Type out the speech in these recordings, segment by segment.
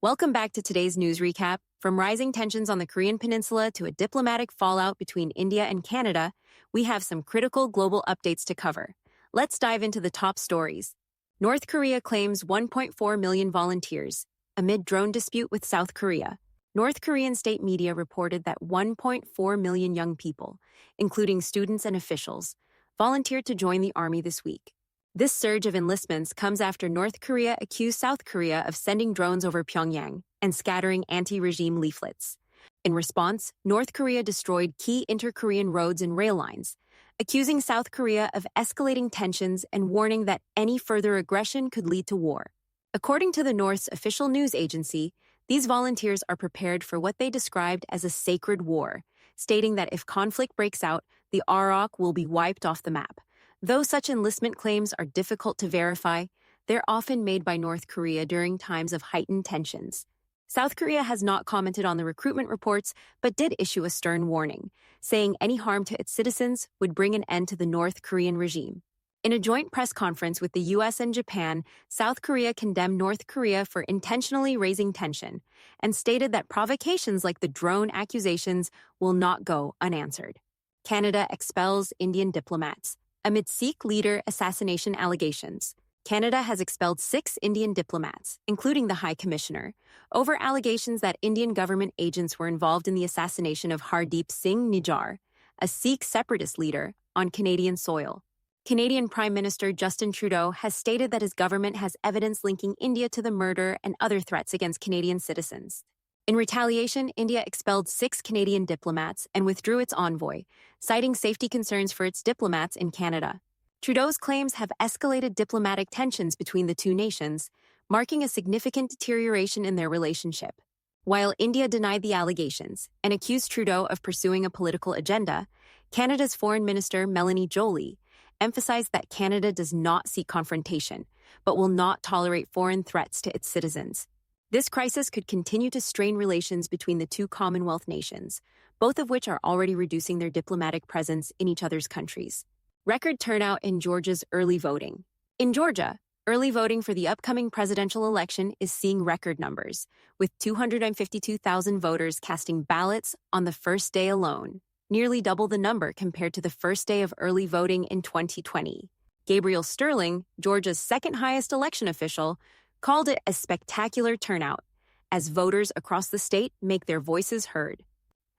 Welcome back to today's news recap. From rising tensions on the Korean Peninsula to a diplomatic fallout between India and Canada, we have some critical global updates to cover. Let's dive into the top stories. North Korea claims 1.4 million volunteers amid drone dispute with South Korea. North Korean state media reported that 1.4 million young people, including students and officials, volunteered to join the army this week. This surge of enlistments comes after North Korea accused South Korea of sending drones over Pyongyang and scattering anti-regime leaflets. In response, North Korea destroyed key inter-Korean roads and rail lines, accusing South Korea of escalating tensions and warning that any further aggression could lead to war. According to the North's official news agency, these volunteers are prepared for what they described as a sacred war, stating that if conflict breaks out, the ROK will be wiped off the map. Though such enlistment claims are difficult to verify, they're often made by North Korea during times of heightened tensions. South Korea has not commented on the recruitment reports, but did issue a stern warning, saying any harm to its citizens would bring an end to the North Korean regime. In a joint press conference with the U.S. and Japan, South Korea condemned North Korea for intentionally raising tension and stated that provocations like the drone accusations will not go unanswered. Canada expels Indian diplomats amid Sikh leader assassination allegations. Canada has expelled 6 Indian diplomats, including the High Commissioner, over allegations that Indian government agents were involved in the assassination of Hardeep Singh Nijjar, a Sikh separatist leader, on Canadian soil. Canadian Prime Minister Justin Trudeau has stated that his government has evidence linking India to the murder and other threats against Canadian citizens. In retaliation, India expelled 6 Canadian diplomats and withdrew its envoy, citing safety concerns for its diplomats in Canada. Trudeau's claims have escalated diplomatic tensions between the two nations, marking a significant deterioration in their relationship. While India denied the allegations and accused Trudeau of pursuing a political agenda, Canada's Foreign Minister Melanie Joly emphasized that Canada does not seek confrontation, but will not tolerate foreign threats to its citizens. This crisis could continue to strain relations between the two Commonwealth nations, both of which are already reducing their diplomatic presence in each other's countries. Record turnout in Georgia's early voting. In Georgia, early voting for the upcoming presidential election is seeing record numbers, with 252,000 voters casting ballots on the first day alone, nearly double the number compared to the first day of early voting in 2020. Gabriel Sterling, Georgia's second highest election official, called it a spectacular turnout, as voters across the state make their voices heard.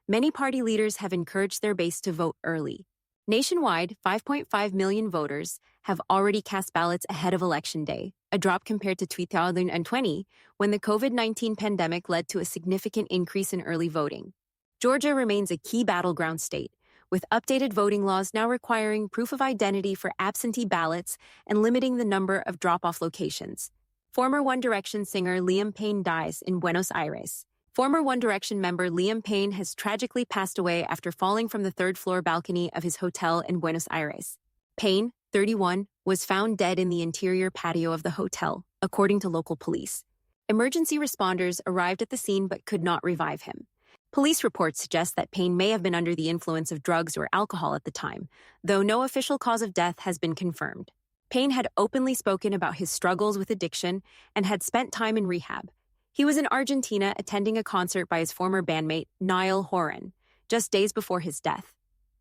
Many party leaders have encouraged their base to vote early. Nationwide, 5.5 million voters have already cast ballots ahead of Election Day, a drop compared to 2020, when the COVID-19 pandemic led to a significant increase in early voting. Georgia remains a key battleground state, with updated voting laws now requiring proof of identity for absentee ballots and limiting the number of drop-off locations. Former One Direction singer Liam Payne dies in Buenos Aires. Former One Direction member Liam Payne has tragically passed away after falling from the third-floor balcony of his hotel in Buenos Aires. Payne, 31, was found dead in the interior patio of the hotel, according to local police. Emergency responders arrived at the scene but could not revive him. Police reports suggest that Payne may have been under the influence of drugs or alcohol at the time, though no official cause of death has been confirmed. Payne had openly spoken about his struggles with addiction and had spent time in rehab. He was in Argentina attending a concert by his former bandmate, Niall Horan, just days before his death.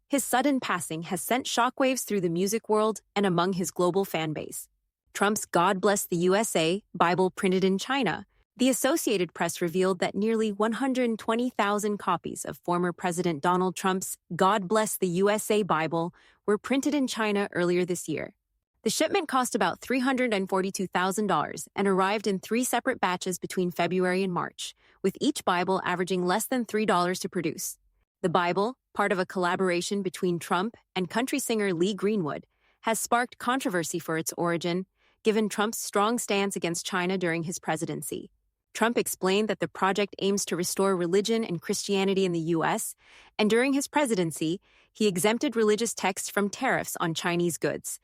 His sudden passing has sent shockwaves through the music world and among his global fan base. Trump's God Bless the USA Bible printed in China. The Associated Press revealed that nearly 120,000 copies of former President Donald Trump's God Bless the USA Bible were printed in China earlier this year. The shipment cost about $342,000 and arrived in 3 separate batches between February and March, with each Bible averaging less than $3 to produce. The Bible, part of a collaboration between Trump and country singer Lee Greenwood, has sparked controversy for its origin, given Trump's strong stance against China during his presidency. Trump explained that the project aims to restore religion and Christianity in the U.S., and during his presidency, he exempted religious texts from tariffs on Chinese goods.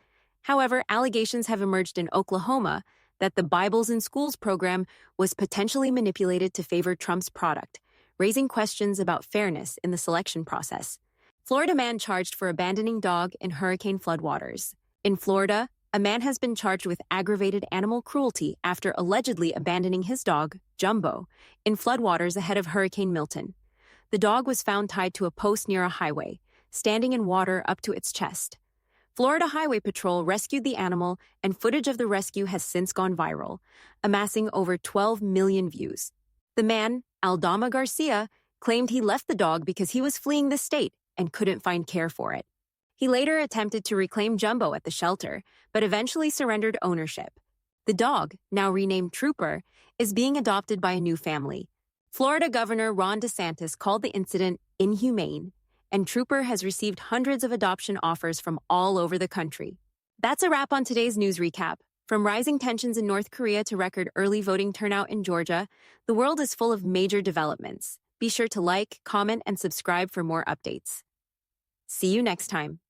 However, allegations have emerged in Oklahoma that the Bibles in Schools program was potentially manipulated to favor Trump's product, raising questions about fairness in the selection process. Florida man charged for abandoning dog in hurricane floodwaters. In Florida, A man has been charged with aggravated animal cruelty after allegedly abandoning his dog, Jumbo, in floodwaters ahead of Hurricane Milton. The dog was found tied to a post near a highway, standing in water up to its chest. Florida Highway Patrol rescued the animal, and footage of the rescue has since gone viral, amassing over 12 million views. The man, Aldama Garcia, claimed he left the dog because he was fleeing the state and couldn't find care for it. He later attempted to reclaim Jumbo at the shelter, but eventually surrendered ownership. The dog, now renamed Trooper, is being adopted by a new family. Florida Governor Ron DeSantis called the incident inhumane, and Trooper has received hundreds of adoption offers from all over the country. That's a wrap on today's news recap. From rising tensions in North Korea to record early voting turnout in Georgia, the world is full of major developments. Be sure to like, comment, and subscribe for more updates. See you next time.